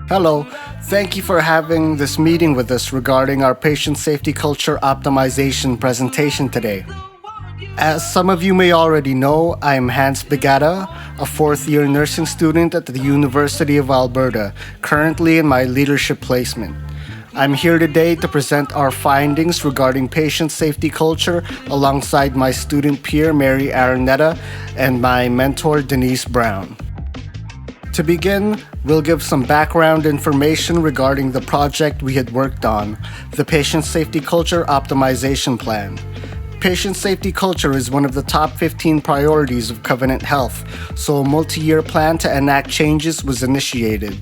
Hello, thank you for having this meeting with us regarding our patient safety culture optimization presentation today. As some of you may already know, I'm Hans Bigata, a fourth-year nursing student at the University of Alberta, currently in my leadership placement. I'm here today to present our findings regarding patient safety culture alongside my student peer, Mary Araneta, and my mentor, Denise Brown. To begin, we'll give some background information regarding the project we had worked on, the Patient Safety Culture Optimization Plan. Patient safety culture is one of the top 15 priorities of Covenant Health, so a multi-year plan to enact changes was initiated.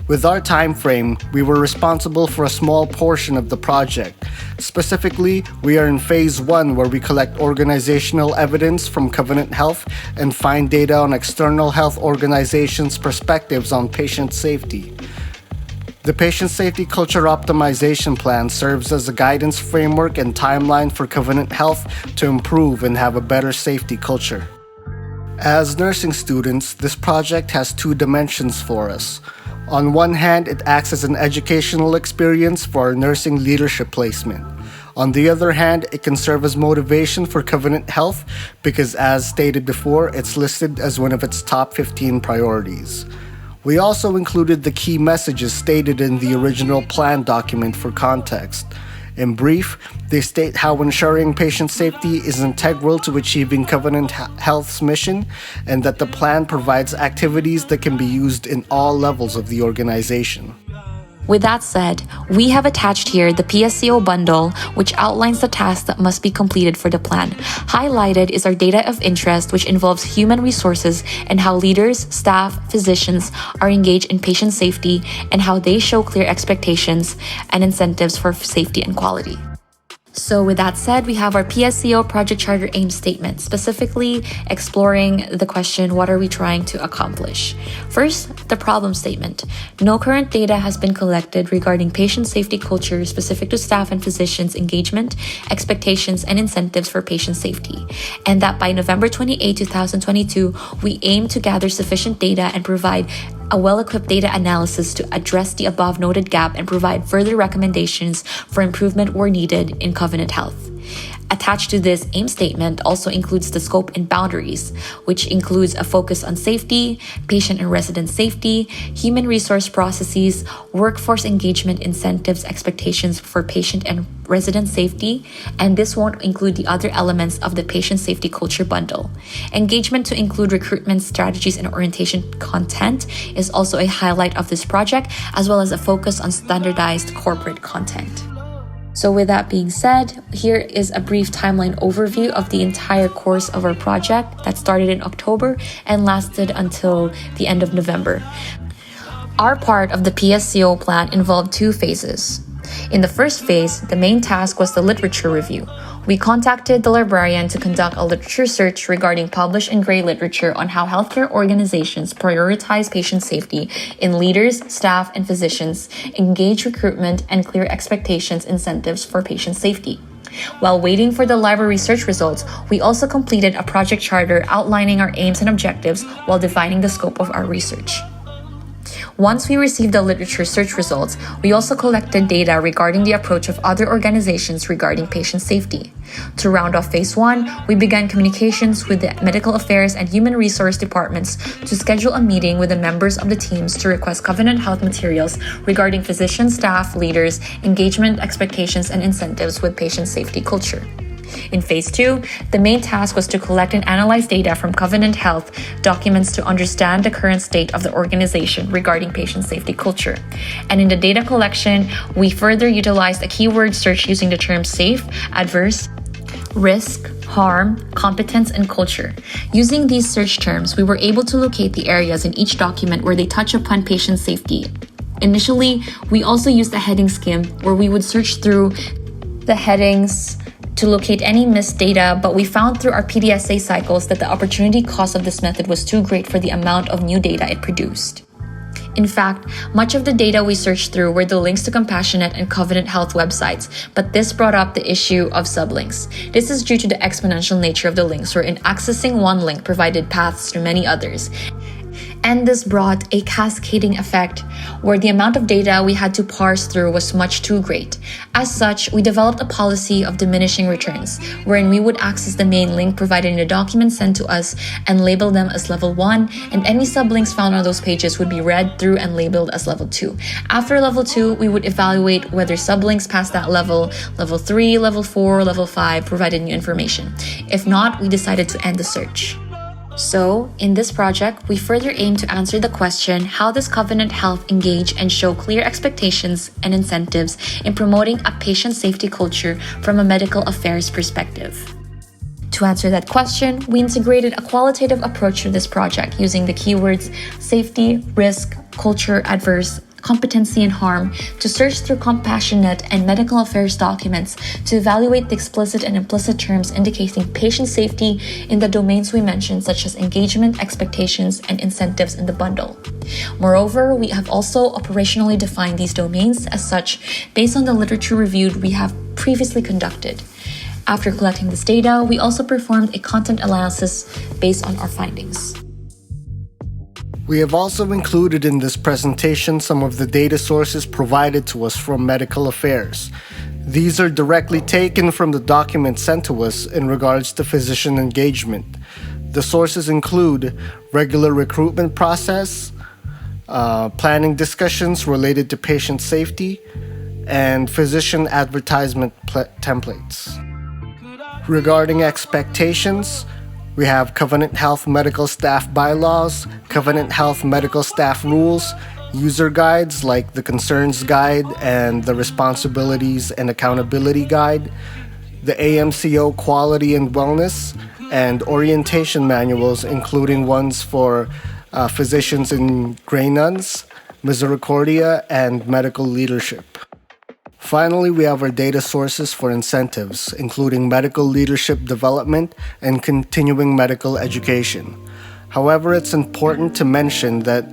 With our time frame, we were responsible for a small portion of the project. Specifically, we are in phase 1 where we collect organizational evidence from Covenant Health and find data on external health organizations' perspectives on patient safety. The Patient Safety Culture Optimization Plan serves as a guidance framework and timeline for Covenant Health to improve and have a better safety culture. As nursing students, this project has two dimensions for us. On one hand, it acts as an educational experience for our nursing leadership placement. On the other hand, it can serve as motivation for Covenant Health because, as stated before, it's listed as one of its top 15 priorities. We also included the key messages stated in the original plan document for context. In brief, they state how ensuring patient safety is integral to achieving Covenant Health's mission and that the plan provides activities that can be used in all levels of the organization. With that said, we have attached here the PSCO bundle, which outlines the tasks that must be completed for the plan. Highlighted is our data of interest, which involves human resources and how leaders, staff, physicians are engaged in patient safety and how they show clear expectations and incentives for safety and quality. So with that said, we have our PSCO Project Charter Aim Statement, specifically exploring the question, what are we trying to accomplish? First, the problem statement. No current data has been collected regarding patient safety culture specific to staff and physicians' engagement, expectations, and incentives for patient safety. And that by November 28, 2022, we aim to gather sufficient data and provide a well-equipped data analysis to address the above noted gap and provide further recommendations for improvement where needed in Covenant Health. Attached to this aim statement also includes the scope and boundaries, which includes a focus on safety, patient and resident safety, human resource processes, workforce engagement incentives, expectations for patient and resident safety, and this won't include the other elements of the patient safety culture bundle. Engagement to include recruitment strategies and orientation content is also a highlight of this project, as well as a focus on standardized corporate content. So with that being said, here is a brief timeline overview of the entire course of our project that started in October and lasted until the end of November. Our part of the PSCO plan involved two phases. In the first phase, the main task was the literature review. We contacted the librarian to conduct a literature search regarding published and gray literature on how healthcare organizations prioritize patient safety in leaders, staff, and physicians, engage recruitment, and clear expectations incentives for patient safety. While waiting for the library research results, we also completed a project charter outlining our aims and objectives while defining the scope of our research. Once we received the literature search results, we also collected data regarding the approach of other organizations regarding patient safety. To round off phase 1, we began communications with the medical affairs and human resource departments to schedule a meeting with the members of the teams to request Covenant Health materials regarding physician, staff, leaders, engagement, expectations, and incentives with patient safety culture. In phase 2, the main task was to collect and analyze data from Covenant Health documents to understand the current state of the organization regarding patient safety culture. And in the data collection, we further utilized a keyword search using the terms safe, adverse, risk, harm, competence, and culture. Using these search terms, we were able to locate the areas in each document where they touch upon patient safety. Initially, we also used a heading skim where we would search through the headings to locate any missed data, but we found through our PDSA cycles that the opportunity cost of this method was too great for the amount of new data it produced. In fact, much of the data we searched through were the links to Compassionate and Covenant Health websites, but this brought up the issue of sublinks. This is due to the exponential nature of the links, wherein accessing one link provided paths to many others. And this brought a cascading effect where the amount of data we had to parse through was much too great. As such, we developed a policy of diminishing returns, wherein we would access the main link provided in the document sent to us and label them as level 1, and any sublinks found on those pages would be read through and labeled as level 2. After level 2, we would evaluate whether sublinks past that level 3, level 4, level 5 provided new information. If not, we decided to end the search. So, in this project, we further aim to answer the question, how does Covenant Health engage and show clear expectations and incentives in promoting a patient safety culture from a medical affairs perspective? To answer that question, we integrated a qualitative approach to this project using the keywords safety, risk, culture, adverse, competency, and harm to search through compassionate and medical affairs documents to evaluate the explicit and implicit terms indicating patient safety in the domains we mentioned, such as engagement, expectations, and incentives in the bundle. Moreover, we have also operationally defined these domains as such based on the literature reviewed we have previously conducted. After collecting this data, we also performed a content analysis based on our findings. We have also included in this presentation some of the data sources provided to us from medical affairs. These are directly taken from the documents sent to us in regards to physician engagement. The sources include regular recruitment process, planning discussions related to patient safety, and physician advertisement templates. Regarding expectations, we have Covenant Health Medical Staff Bylaws, Covenant Health Medical Staff Rules, user guides like the Concerns Guide and the Responsibilities and Accountability Guide, the AMCO Quality and Wellness, and orientation manuals, including ones for physicians in Grey Nuns, Misericordia, and medical leadership. Finally, we have our data sources for incentives, including medical leadership development and continuing medical education. However, it's important to mention that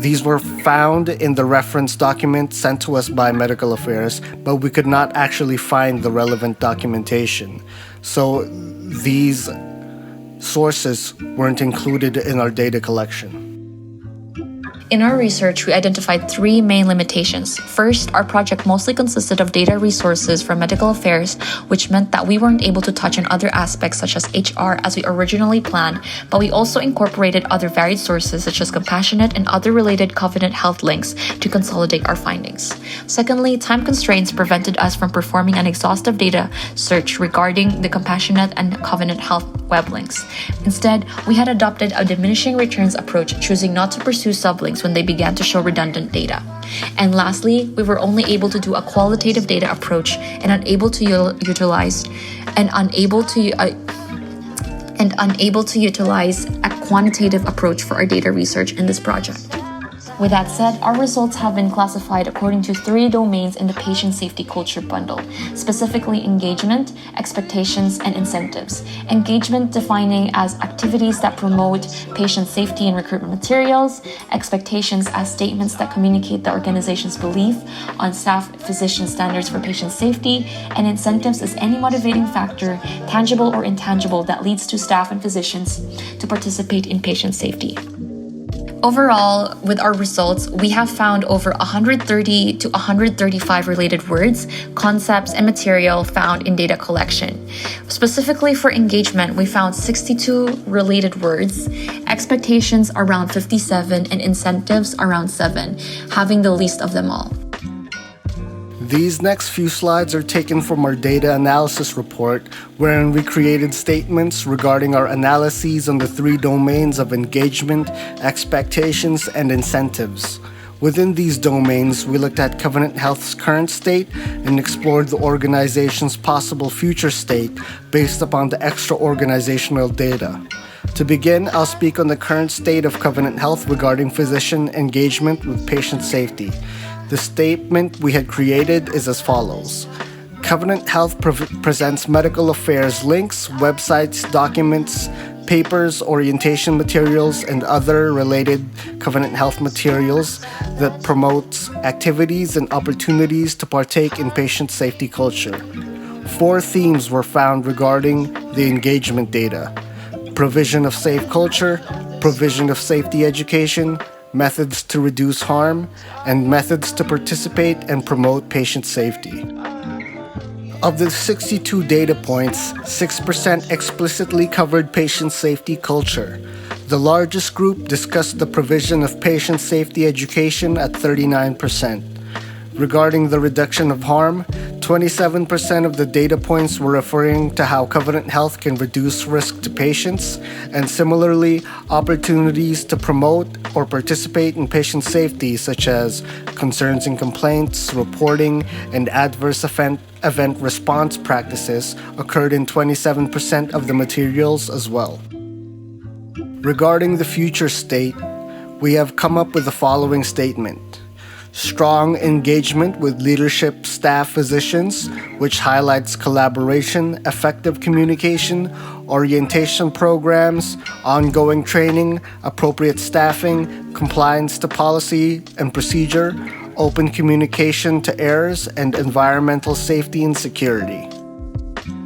these were found in the reference document sent to us by Medical Affairs, but we could not actually find the relevant documentation. So these sources weren't included in our data collection. In our research, we identified 3 main limitations. First, our project mostly consisted of data resources from medical affairs, which meant that we weren't able to touch on other aspects such as HR as we originally planned, but we also incorporated other varied sources such as compassionate and other related Covenant Health links to consolidate our findings. Secondly, time constraints prevented us from performing an exhaustive data search regarding the compassionate and Covenant Health web links. Instead, we had adopted a diminishing returns approach, choosing not to pursue sublinks when they began to show redundant data. And lastly, we were only able to do a qualitative data approach and unable to utilize a quantitative approach for our data research in this project. With that said, our results have been classified according to 3 domains in the patient safety culture bundle, specifically engagement, expectations, and incentives. Engagement defining as activities that promote patient safety in recruitment materials, expectations as statements that communicate the organization's belief on staff physician standards for patient safety, and incentives as any motivating factor, tangible or intangible, that leads to staff and physicians to participate in patient safety. Overall, with our results, we have found over 130 to 135 related words, concepts, and material found in data collection. Specifically for engagement, we found 62 related words, expectations around 57, and incentives around 7, having the least of them all. These next few slides are taken from our data analysis report, wherein we created statements regarding our analyses on the 3 domains of engagement, expectations, and incentives. Within these domains, we looked at Covenant Health's current state and explored the organization's possible future state based upon the extra-organizational data. To begin, I'll speak on the current state of Covenant Health regarding physician engagement with patient safety. The statement we had created is as follows. Covenant Health presents medical affairs links, websites, documents, papers, orientation materials, and other related Covenant Health materials that promotes activities and opportunities to partake in patient safety culture. 4 themes were found regarding the engagement data: provision of safe culture, provision of safety education, methods to reduce harm, and methods to participate and promote patient safety. Of the 62 data points, 6% explicitly covered patient safety culture. The largest group discussed the provision of patient safety education at 39%. Regarding the reduction of harm, 27% of the data points were referring to how Covenant Health can reduce risk to patients, and similarly, opportunities to promote or participate in patient safety, such as concerns and complaints, reporting, and adverse event response practices, occurred in 27% of the materials as well. Regarding the future state, we have come up with the following statement. Strong engagement with leadership, staff, physicians, which highlights collaboration, effective communication, orientation programs, ongoing training, appropriate staffing, compliance to policy and procedure, open communication to errors, and environmental safety and security.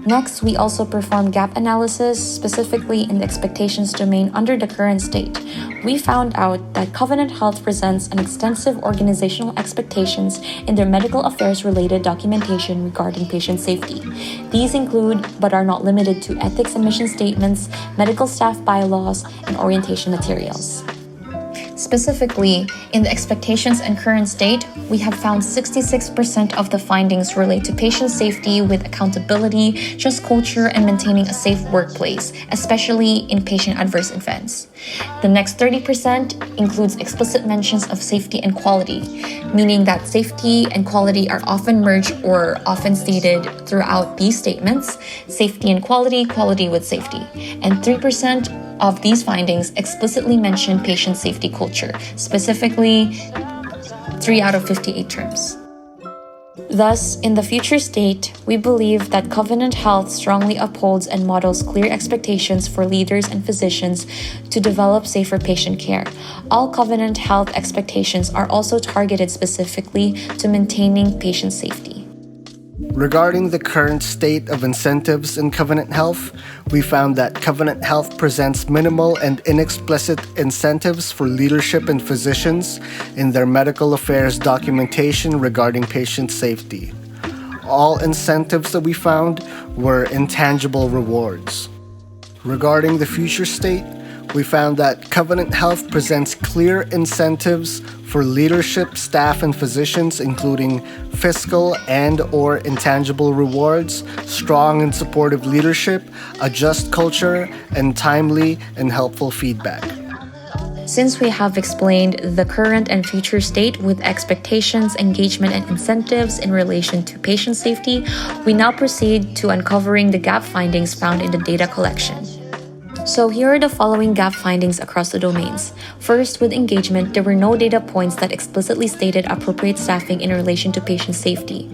Next, we also performed gap analysis, specifically in the expectations domain under the current state. We found out that Covenant Health presents an extensive organizational expectations in their medical affairs-related documentation regarding patient safety. These include, but are not limited to, ethics and mission statements, medical staff bylaws, and orientation materials. Specifically, in the expectations and current state, we have found 66% of the findings relate to patient safety with accountability, just culture, and maintaining a safe workplace, especially in patient adverse events. The next 30% includes explicit mentions of safety and quality, meaning that safety and quality are often merged or often stated throughout these statements, safety and quality, quality with safety. And 3% of these findings explicitly mention patient safety culture, specifically 3 out of 58 terms. Thus, in the future state, we believe that Covenant Health strongly upholds and models clear expectations for leaders and physicians to develop safer patient care. All Covenant Health expectations are also targeted specifically to maintaining patient safety. Regarding the current state of incentives in Covenant Health, we found that Covenant Health presents minimal and inexplicit incentives for leadership and physicians in their medical affairs documentation regarding patient safety. All incentives that we found were intangible rewards. Regarding the future state, we found that Covenant Health presents clear incentives for leadership, staff, and physicians, including fiscal and/or intangible rewards, strong and supportive leadership, a just culture, and timely and helpful feedback. Since we have explained the current and future state with expectations, engagement, and incentives in relation to patient safety, we now proceed to uncovering the gap findings found in the data collection. So here are the following gap findings across the domains. First, with engagement, there were no data points that explicitly stated appropriate staffing in relation to patient safety.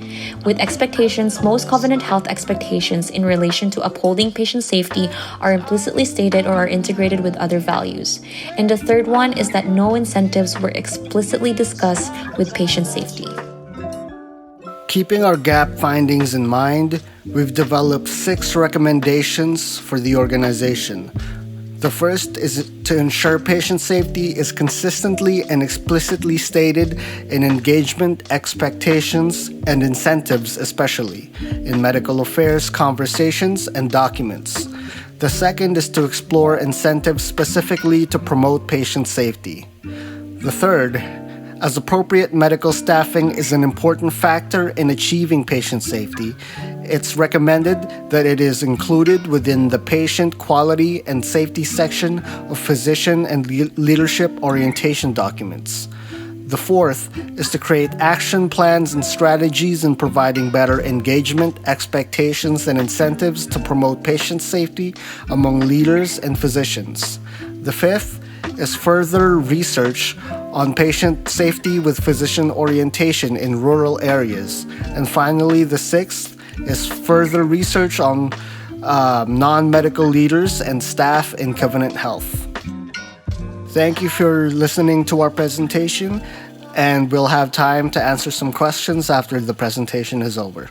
With expectations, most Covenant Health expectations in relation to upholding patient safety are implicitly stated or are integrated with other values. And the third one is that no incentives were explicitly discussed with patient safety. Keeping our gap findings in mind, we've developed 6 recommendations for the organization. The first is to ensure patient safety is consistently and explicitly stated in engagement, expectations, and incentives, especially in medical affairs, conversations, and documents. The second is to explore incentives specifically to promote patient safety. The third, as appropriate medical staffing is an important factor in achieving patient safety, it's recommended that it is included within the patient quality and safety section of physician and leadership orientation documents. The fourth is to create action plans and strategies in providing better engagement, expectations, and incentives to promote patient safety among leaders and physicians. The fifth is further research on patient safety with physician orientation in rural areas. And finally, the sixth is further research on non-medical leaders and staff in Covenant Health. Thank you for listening to our presentation, and we'll have time to answer some questions after the presentation is over.